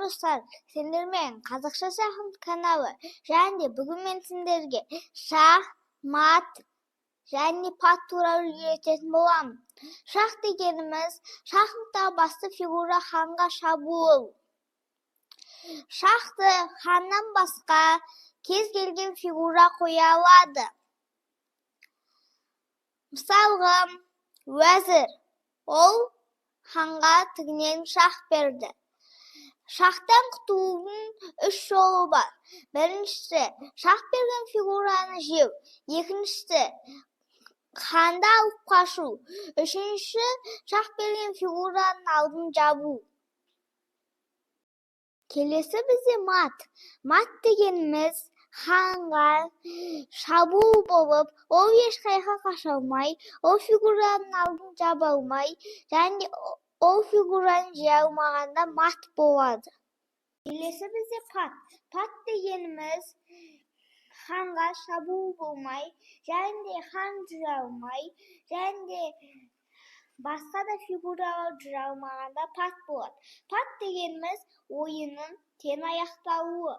достар, сендермен қазақша шахмат каналы. Және бүгін мен сендерге шах, мат және пат туралы үйрететін боламын. Шах дегеніміз шахматтағы басты фигура ханға шабуыл. Шахты ханнан басқа кез келген фигура қоя алады. Мысалға, уәзір, ол ханға тігінен шах берді. Шахтан құтылудың 3 жолы бар. Біріншісі, шах берген фигураны жеу. Екіншісі, ханды алып қашу. Үшінші, шах берген фигураның алдын жабу. Келесі бізде мат. Мат дегеніміз ханға шабуыл болып, ол ешқайда қаша алмай, ол фигураның алдын жаба алмай, және ол фигураны жей алмағанда мат болады. Келесі бізде пат. Пат дегеніміз ханға шабуыл болмай, және хан жүре алмай, және басқа да фигуралар жүре алмағанда пат болады. Пат дегеніміз ойынның тең аяқталуы.